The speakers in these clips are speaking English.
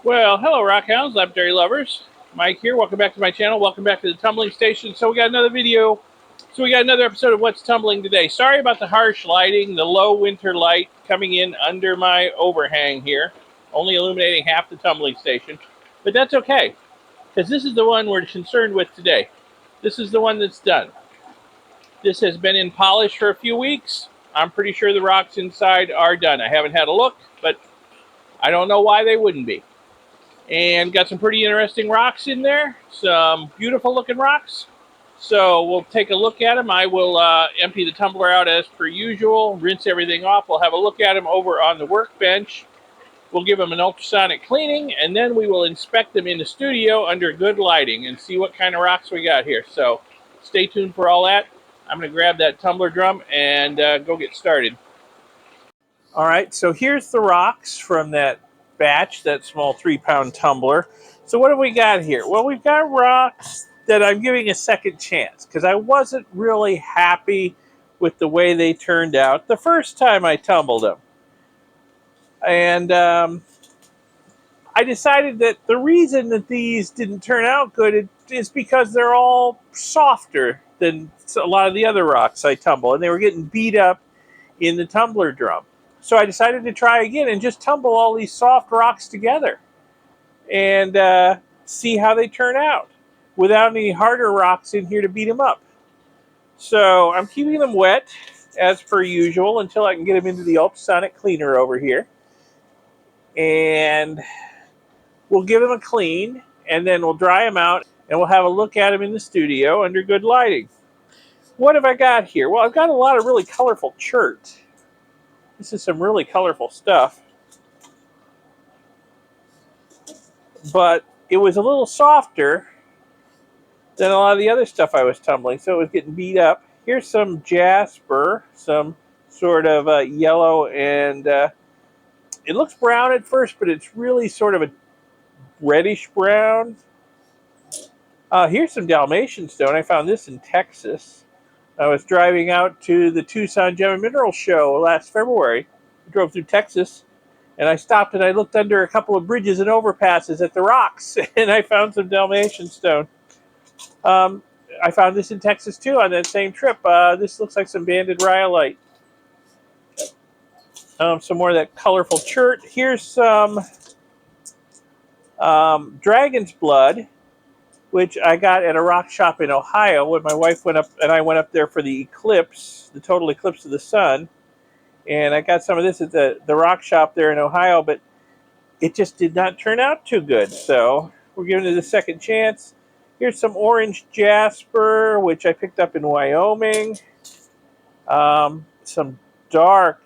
Well, hello Rockhounds, Lapidary lovers. Mike here. Welcome back to my channel. Welcome back to the Tumbling Station. So we got another video. So we got another episode of What's Tumbling today. Sorry about the harsh lighting, the low winter light coming in under my overhang here, only illuminating half the tumbling station. But that's okay, because this is the one we're concerned with today. This is the one that's done. This has been in polish for a few weeks. I'm pretty sure the rocks inside are done. I haven't had a look, but I don't know why they wouldn't be. And got some pretty interesting rocks in there, some beautiful looking rocks. So we'll take a look at them. I will empty the tumbler out as per usual, rinse everything off. We'll have a look at them over on the workbench. We'll give them an ultrasonic cleaning, and then we will inspect them in the studio under good lighting and see what kind of rocks we got here. So stay tuned for all that. I'm going to grab that tumbler drum and go get started. All right, so here's the rocks from that batch, that small 3-pound tumbler. So what have we got here? Well, we've got rocks that I'm giving a second chance because I wasn't really happy with the way they turned out the first time I tumbled them. And I decided that the reason that these didn't turn out good is because they're all softer than a lot of the other rocks I tumble, and they were getting beat up in the tumbler drum. So I decided to try again and just tumble all these soft rocks together and see how they turn out without any harder rocks in here to beat them up. So I'm keeping them wet as per usual until I can get them into the ultrasonic cleaner over here. And we'll give them a clean, and then we'll dry them out, and we'll have a look at them in the studio under good lighting. What have I got here? Well, I've got a lot of really colorful chert. This is some really colorful stuff. But it was a little softer than a lot of the other stuff I was tumbling, so it was getting beat up. Here's some Jasper, some sort of yellow, and it looks brown at first, but it's really sort of a reddish brown. Here's some Dalmatian stone. I found this in Texas. I was driving out to the Tucson Gem and Mineral Show last February. I drove through Texas, and I stopped and I looked under a couple of bridges and overpasses at the rocks, and I found some Dalmatian stone. I found this in Texas, too, on that same trip. This looks like some banded rhyolite. Some more of that colorful chert. Here's some dragon's blood, which I got at a rock shop in Ohio when my wife went up, and I went up there for the eclipse, the total eclipse of the sun. And I got some of this at the rock shop there in Ohio, but it just did not turn out too good. So we're giving it a second chance. Here's some orange Jasper, which I picked up in Wyoming. Some dark,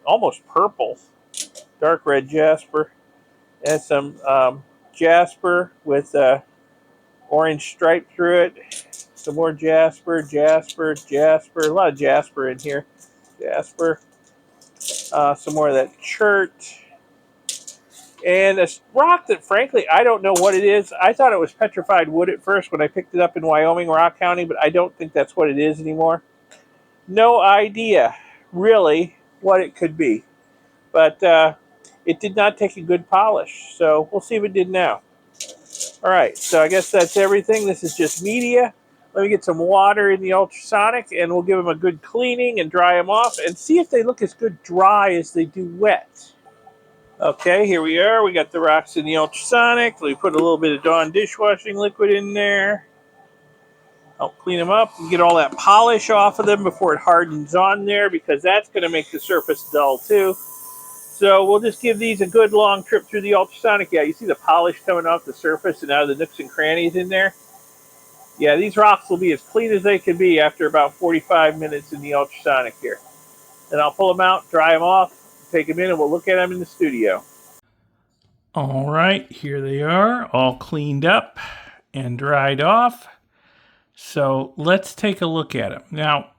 almost purple, dark red Jasper. And some Jasper with orange stripe through it. Some more Jasper. A lot of Jasper in here. Jasper. Some more of that chert. And a rock that, frankly, I don't know what it is. I thought it was petrified wood at first when I picked it up in Wyoming Rockhounding, but I don't think that's what it is anymore. No idea, really, what it could be. But it did not take a good polish, so we'll see if it did now. All right, so I guess that's everything. This is just media. Let me get some water in the ultrasonic, and we'll give them a good cleaning and dry them off and see if they look as good dry as they do wet. Okay, here we are. We got the rocks in the ultrasonic. We put a little bit of Dawn dishwashing liquid in there. Help clean them up and get all that polish off of them before it hardens on there, because that's going to make the surface dull too. So we'll just give these a good long trip through the ultrasonic. Yeah, you see the polish coming off the surface and out of the nooks and crannies in there? Yeah, these rocks will be as clean as they can be after about 45 minutes in the ultrasonic here. Then I'll pull them out, dry them off, take them in, and we'll look at them in the studio. All right, here they are, all cleaned up and dried off. So let's take a look at them. Now,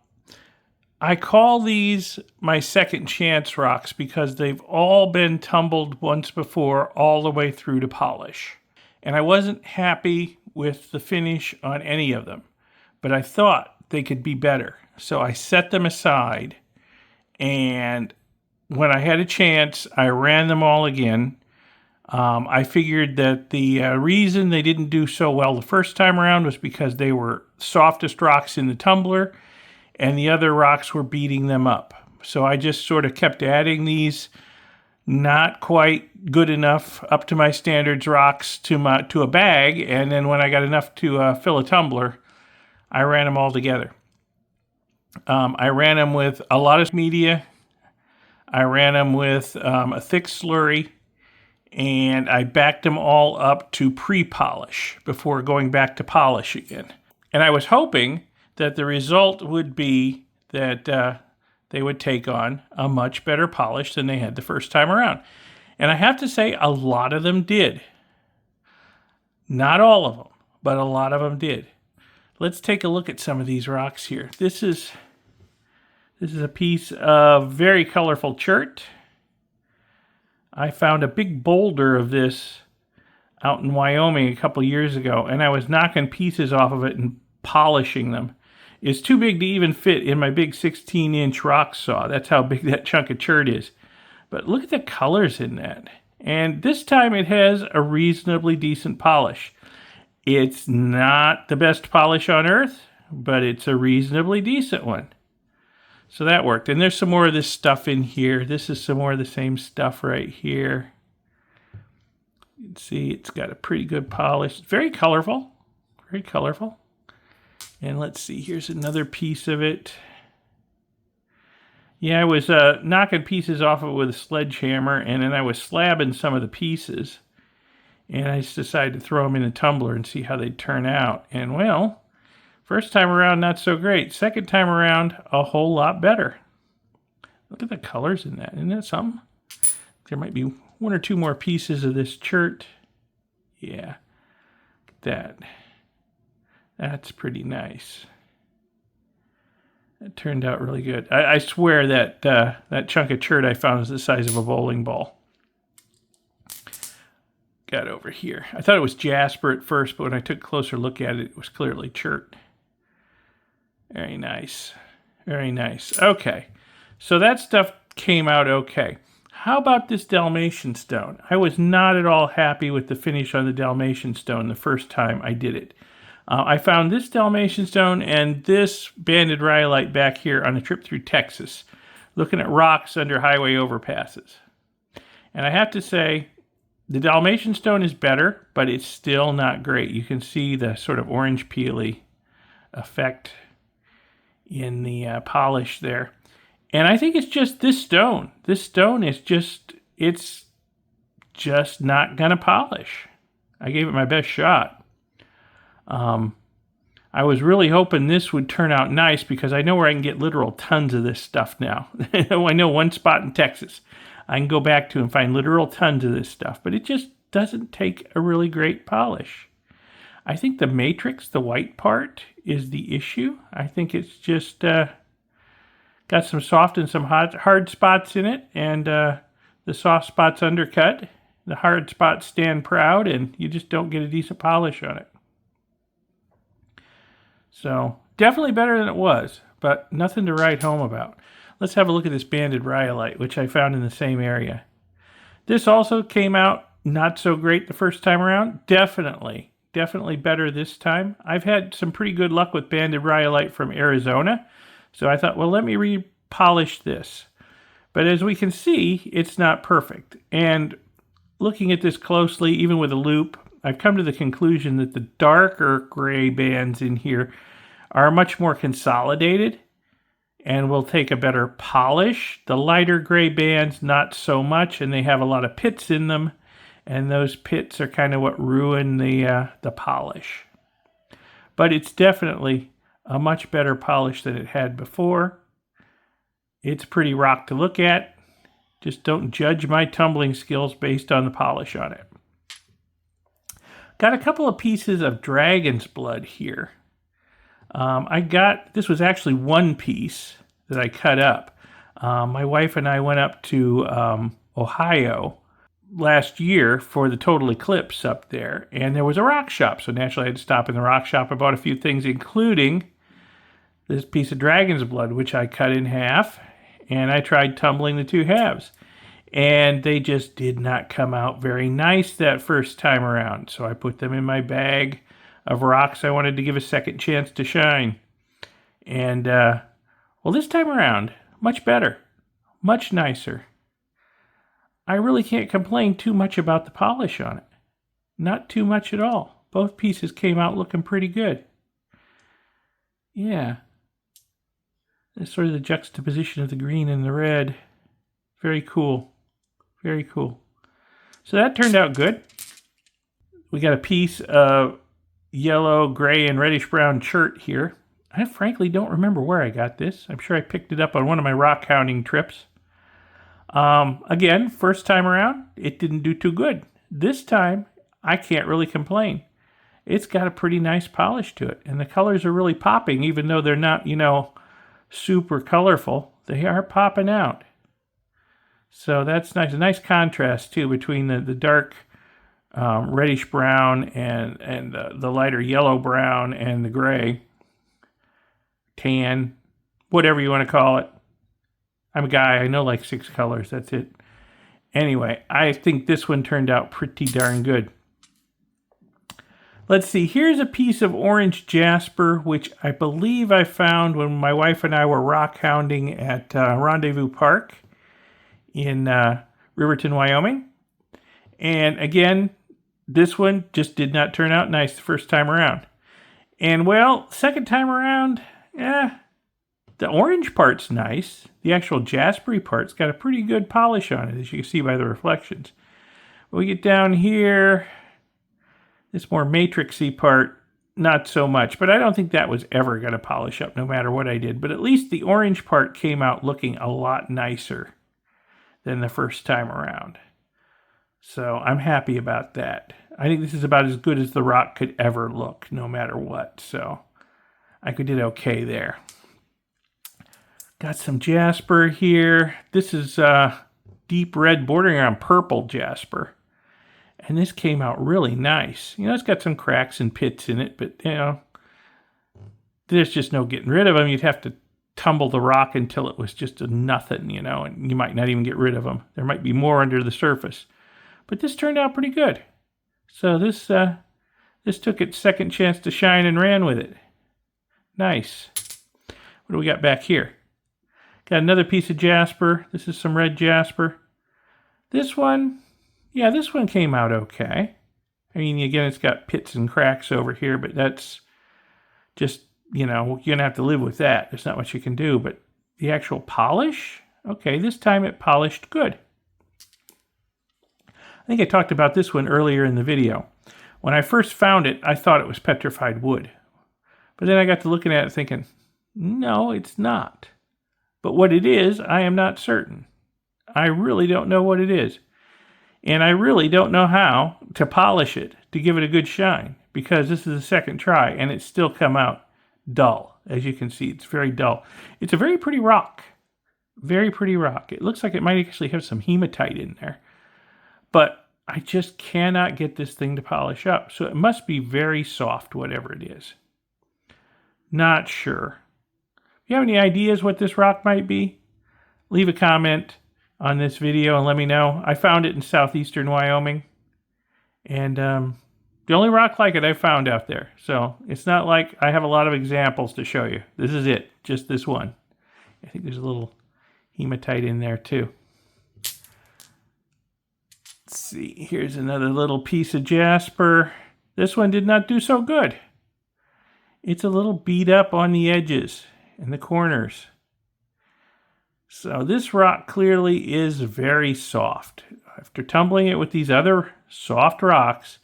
I call these my second chance rocks because they've all been tumbled once before all the way through to polish. And I wasn't happy with the finish on any of them, but I thought they could be better. So I set them aside, and when I had a chance, I ran them all again I figured that the reason they didn't do so well the first time around was because they were softest rocks in the tumbler and the other rocks were beating them up. So I just sort of kept adding these not quite good enough up to my standards rocks to a bag, and then when I got enough to fill a tumbler, I ran them all together. I ran them with a lot of media. I ran them with a thick slurry, and I backed them all up to pre-polish before going back to polish again. And I was hoping that the result would be that they would take on a much better polish than they had the first time around. And I have to say, a lot of them did. Not all of them, but a lot of them did. Let's take a look at some of these rocks here. This is a piece of very colorful chert. I found a big boulder of this out in Wyoming a couple years ago, and I was knocking pieces off of it and polishing them. It's too big to even fit in my big 16-inch rock saw. That's how big that chunk of chert is. But look at the colors in that. And this time it has a reasonably decent polish. It's not the best polish on earth, but it's a reasonably decent one. So that worked. And there's some more of this stuff in here. This is some more of the same stuff right here. You can see it's got a pretty good polish. Very colorful. Very colorful. And let's see, here's another piece of it. Yeah, I was knocking pieces off of it with a sledgehammer, and then I was slabbing some of the pieces. And I just decided to throw them in a tumbler and see how they'd turn out. And well, first time around, not so great. Second time around, a whole lot better. Look at the colors in that. Isn't that something? There might be one or two more pieces of this chert. Yeah, look at that. That's pretty nice. It turned out really good. I swear that that chunk of chert I found is the size of a bowling ball. Got over here. I thought it was Jasper at first, but when I took a closer look at it, it was clearly chert. Very nice. Very nice. Okay. So that stuff came out okay. How about this Dalmatian stone? I was not at all happy with the finish on the Dalmatian stone the first time I did it. I found this Dalmatian stone and this banded rhyolite back here on a trip through Texas, looking at rocks under highway overpasses. And I have to say, the Dalmatian stone is better, but it's still not great. You can see the sort of orange peely effect in the polish there. And I think it's just this stone. This stone is it's just not going to polish. I gave it my best shot. I was really hoping this would turn out nice because I know where I can get literal tons of this stuff now. I know one spot in Texas I can go back to and find literal tons of this stuff, but it just doesn't take a really great polish. I think the matrix, the white part, is the issue. I think it's just got some soft and some hard spots in it, and the soft spots undercut. The hard spots stand proud, and you just don't get a decent polish on it. So, definitely better than it was, but nothing to write home about. Let's have a look at this banded rhyolite, which I found in the same area. This also came out not so great the first time around. Definitely better this time. I've had some pretty good luck with banded rhyolite from Arizona, so I thought, well, let me re-polish this. But as we can see, it's not perfect. And looking at this closely, even with a loop, I've come to the conclusion that the darker gray bands in here are much more consolidated and will take a better polish. The lighter gray bands, not so much, and they have a lot of pits in them, and those pits are kind of what ruin the polish. But it's definitely a much better polish than it had before. It's pretty rock to look at. Just don't judge my tumbling skills based on the polish on it. Got a couple of pieces of dragon's blood here. This was actually one piece that I cut up. My wife and I went up to Ohio last year for the total eclipse up there, and there was a rock shop, so naturally I had to stop in the rock shop. I bought a few things, including this piece of dragon's blood, which I cut in half, and I tried tumbling the two halves. and they just did not come out very nice that first time around. So I put them in my bag of rocks I wanted to give a second chance to shine. And, well, this time around, much better, much nicer. I really can't complain too much about the polish on it. Not too much at all. Both pieces came out looking pretty good. Yeah. That's sort of the juxtaposition of the green and the red. Very cool. Very cool. So that turned out good. We got a piece of yellow, gray, and reddish-brown chert here. I frankly don't remember where I got this. I'm sure I picked it up on one of my rockhounding trips. Again, first time around, it didn't do too good. This time, I can't really complain. It's got a pretty nice polish to it, and the colors are really popping, even though they're not, super colorful. They are popping out. So that's nice. A nice contrast, too, between the dark reddish brown and the lighter yellow brown and the gray, tan, whatever you want to call it. I'm a guy. I know like 6 colors. That's it. Anyway, I think this one turned out pretty darn good. Let's see. Here's a piece of orange jasper, which I believe I found when my wife and I were rockhounding at Rendezvous Park in Riverton, Wyoming. And again, this one just did not turn out nice the first time around. And well, second time around, the orange part's nice. The actual jaspery part's got a pretty good polish on it, as you can see by the reflections. When we get down here, this more matrixy part, not so much. But I don't think that was ever going to polish up no matter what I did. But at least the orange part came out looking a lot nicer than the first time around. So I'm happy about that. I think this is about as good as the rock could ever look, no matter what. So I did okay there. Got some jasper here. This is deep red bordering on purple jasper. And this came out really nice. It's got some cracks and pits in it, but, there's just no getting rid of them. You'd have to tumble the rock until it was just a nothing, and you might not even get rid of them. There might be more under the surface. But this turned out pretty good. So this took its second chance to shine and ran with it. Nice. What do we got back here? Got another piece of jasper. This is some red jasper. This one came out okay. I mean, again, it's got pits and cracks over here, but that's just, you're going to have to live with that. There's not much you can do, but the actual polish, okay, this time it polished good. I think I talked about this one earlier in the video. When I first found it, I thought it was petrified wood. But then I got to looking at it thinking, no, it's not. But what it is, I am not certain. I really don't know what it is. And I really don't know how to polish it to give it a good shine, because this is the second try and it's still come out dull. As you can see, it's very dull. It's a very pretty rock. Very pretty rock. It looks like it might actually have some hematite in there. But I just cannot get this thing to polish up. So it must be very soft, whatever it is. Not sure. If you have any ideas what this rock might be, leave a comment on this video and let me know. I found it in southeastern Wyoming. And the only rock like it I found out there. So it's not like I have a lot of examples to show you. This is it. Just this one. I think there's a little hematite in there too. Let's see. Here's another little piece of jasper. This one did not do so good. It's a little beat up on the edges and the corners. So this rock clearly is very soft. After tumbling it with these other soft rocks,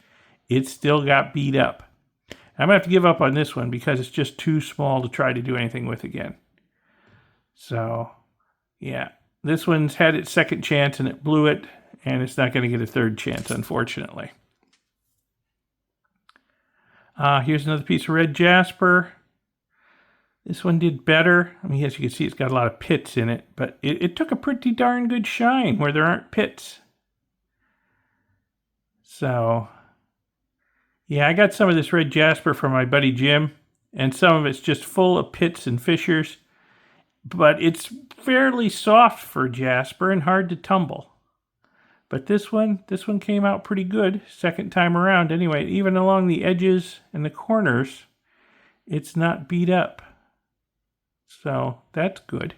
it still got beat up. I'm going to have to give up on this one because it's just too small to try to do anything with again. So, yeah. This one's had its second chance and it blew it, and it's not going to get a third chance, unfortunately. Here's another piece of red jasper. This one did better. I mean, as you can see, it's got a lot of pits in it, but it took a pretty darn good shine where there aren't pits. So, yeah, I got some of this red jasper from my buddy Jim, and some of it's just full of pits and fissures, but it's fairly soft for jasper and hard to tumble. But this one came out pretty good second time around. Anyway, even along the edges and the corners, it's not beat up. So that's good.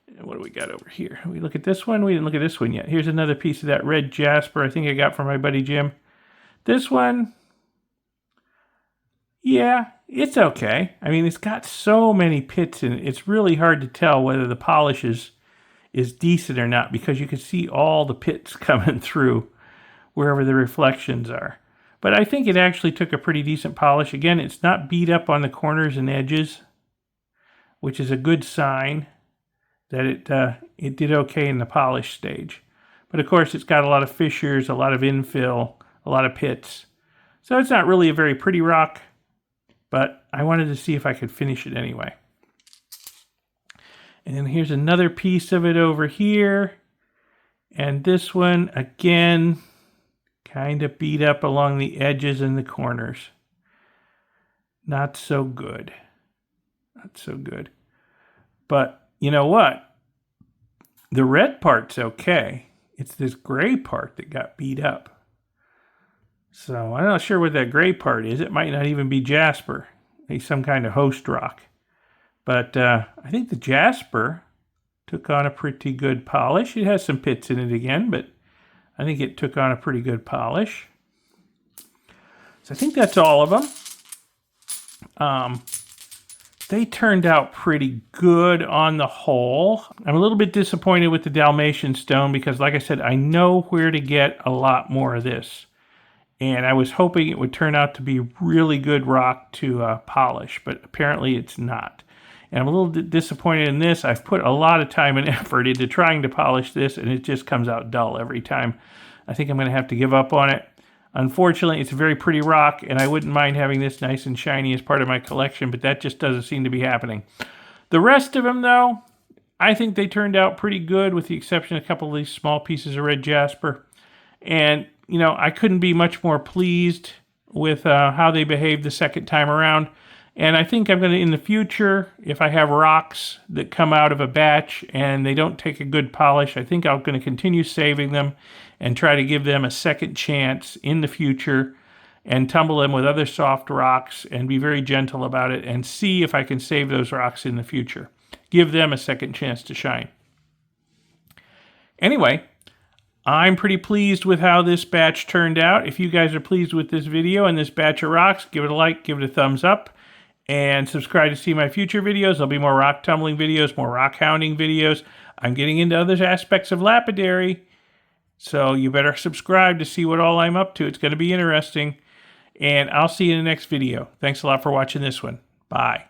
And what do we got over here? We look at this one. We didn't look at this one yet. Here's another piece of that red Jasper I think I got from my buddy Jim. This one, yeah, it's okay. I mean, it's got so many pits in it. It's really hard to tell whether the polish is decent or not because you can see all the pits coming through wherever the reflections are. But I think it actually took a pretty decent polish. Again, it's not beat up on the corners and edges, which is a good sign that it did okay in the polish stage. But of course, it's got a lot of fissures, a lot of infill, a lot of pits. So it's not really a very pretty rock, but I wanted to see if I could finish it anyway. And then here's another piece of it over here. And this one, again, kind of beat up along the edges and the corners. Not so good. Not so good. But you know what? The red part's okay. It's this gray part that got beat up. So I'm not sure what that gray part is. It might not even be Jasper. Maybe some kind of host rock. But I think the Jasper took on a pretty good polish. It has some pits in it again, but I think it took on a pretty good polish. So I think that's all of them. They turned out pretty good on the whole. I'm a little bit disappointed with the Dalmatian stone because, like I said, I know where to get a lot more of this. And I was hoping it would turn out to be really good rock to polish, but apparently it's not. And I'm a little disappointed in this. I've put a lot of time and effort into trying to polish this, and it just comes out dull every time. I think I'm going to have to give up on it. Unfortunately, it's a very pretty rock, and I wouldn't mind having this nice and shiny as part of my collection, but that just doesn't seem to be happening. The rest of them, though, I think they turned out pretty good, with the exception of a couple of these small pieces of red Jasper. And, you know, I couldn't be much more pleased with how they behaved the second time around. And I think I'm going to, in the future, if I have rocks that come out of a batch and they don't take a good polish, I think I'm going to continue saving them and try to give them a second chance in the future and tumble them with other soft rocks and be very gentle about it and see if I can save those rocks in the future. Give them a second chance to shine. Anyway, I'm pretty pleased with how this batch turned out. If you guys are pleased with this video and this batch of rocks, give it a like, give it a thumbs up. And subscribe to see my future videos. There'll be more rock tumbling videos, more rock hounding videos. I'm getting into other aspects of lapidary. So you better subscribe to see what all I'm up to. It's going to be interesting. And I'll see you in the next video. Thanks a lot for watching this one. Bye.